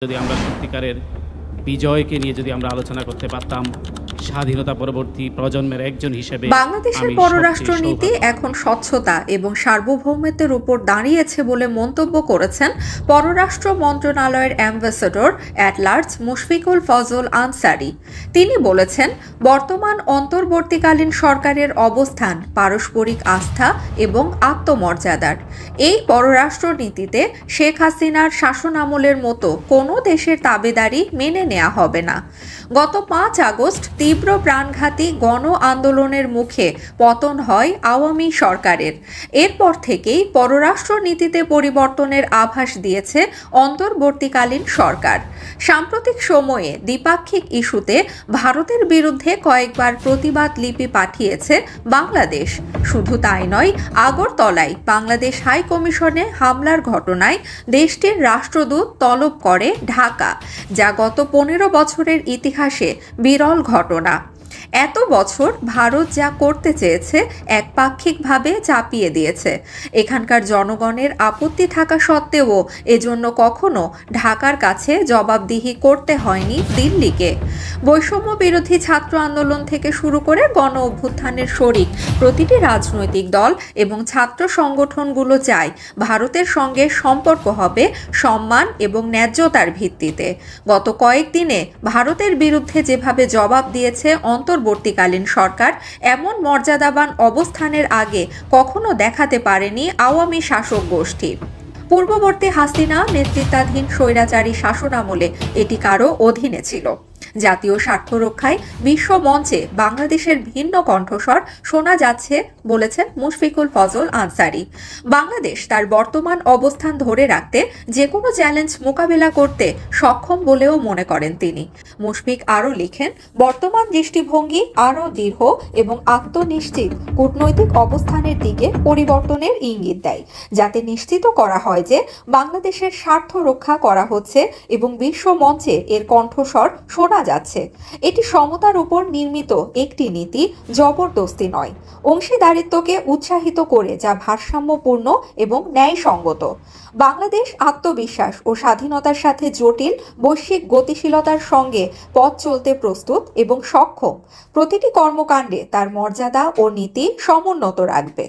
যদি আমরা সত্যিকারের বিজয়কে নিয়ে যদি আমরা আলোচনা করতে পারতাম স্বাধীনতা পরবর্তী প্রজন্মের একজন হিসেবে বাংলাদেশের পররাষ্ট্রনীতি এখন স্বচ্ছতা এবং সার্বভৌমত্বের উপর দাঁড়িয়েছে বলে মন্তব্য করেছেন পররাষ্ট্র মন্ত্রণালয়ের ambassador at large Mushfiqul Fazal Ansari. তিনি বলেছেন, বর্তমান অন্তর্বর্তীকালীন সরকারের অবস্থান পারস্পরিক আস্থা এবং আত্মমর্যাদার। এই পররাষ্ট্রনীতিতে শেখ হাসিনার শাসনামলের মতো কোনো দেশের দাবিদারি মেনে নেওয়া হবে না। গত 5 আগস্ট তীব্র প্রাণঘাতী গণ আন্দোলনের মুখে পতন হয় আওয়ামী সরকারের। এরপর থেকেই পররাষ্ট্রনীতিতে পরিবর্তনের আভাস দিয়েছে অন্তর্বর্তীকালীন সরকার। সাম্প্রতিক সময়ে দ্বিপাক্ষিক ইস্যুতে ভারতের বিরুদ্ধে কয়েকবার প্রতিবাদ লিপি পাঠিয়েছে বাংলাদেশ। শুধু তাই নয়, আগরতলায় বাংলাদেশ হাই কমিশনে হামলার ঘটনায় দেশটির রাষ্ট্রদূত তলব করে ঢাকা, যা গত 15 বছরের ইতিহাসে বিরল ঘটনা। এত বছর ভারত যা করতে চেয়েছে একপাক্ষিকভাবে চাপিয়ে দিয়েছে। এখানকার জনগণের আপত্তি থাকা সত্ত্বেও এজন্য কখনো ঢাকার কাছে জবাবদিহি করতে হয়নি দিল্লিকে। বৈষম্য বিরোধী ছাত্র আন্দোলন থেকে শুরু করে গণ অভ্যুত্থানের শরিক প্রতিটি রাজনৈতিক দল এবং ছাত্র সংগঠনগুলো চায় ভারতের সঙ্গে সম্পর্ক হবে সম্মান এবং ন্যায্যতার ভিত্তিতে। গত কয়েকদিনে ভারতের বিরুদ্ধে যেভাবে জবাব দিয়েছে অন্তর্বর্তীকালীন সরকার, এমন মর্যাদাবান অবস্থানের আগে কখনো দেখাতে পারেনি আওয়ামী শাসক গোষ্ঠী। পূর্ববর্তী হাসিনা নেতৃত্বাধীন স্বৈরাচারী শাসনামলে এটি কারো অধীনে ছিল। জাতীয় স্বার্থ রক্ষায় বিশ্ব মঞ্চে বাংলাদেশের ভিন্ন কণ্ঠস্বর শোনা যাচ্ছে বলেছেন মুশফিকুল ফজল আনসারী। বাংলাদেশ তার বর্তমান অবস্থান ধরে রাখতে যে কোনো চ্যালেঞ্জ মোকাবেলা করতে সক্ষম বলেও মনে করেন তিনি। মুশফিক আরও লিখেন, বর্তমান দৃষ্টিভঙ্গি আরও দৃঢ় এবং আত্মনিশ্চিত কূটনৈতিক অবস্থানের দিকে পরিবর্তনের ইঙ্গিত দেয়, যাতে নিশ্চিত করা হয় যে বাংলাদেশের স্বার্থ রক্ষা করা হচ্ছে এবং বিশ্ব মঞ্চে এর কণ্ঠস্বর শোনা যাচ্ছে। এটি সমতার উপর নির্মিত একটি নীতি, জবরদস্তি নয়। অংশীদারিত্বকে উৎসাহিত করে যা ভারসাম্যপূর্ণ এবং ন্যায়সঙ্গত। বাংলাদেশ আত্মবিশ্বাস ও স্বাধীনতার সাথে জটিল বৈশ্বিক গতিশীলতার সঙ্গে পথ চলতে প্রস্তুত এবং সক্ষম। প্রতিটি কর্মকাণ্ডে তার মর্যাদা ও নীতি সমুন্নত রাখবে।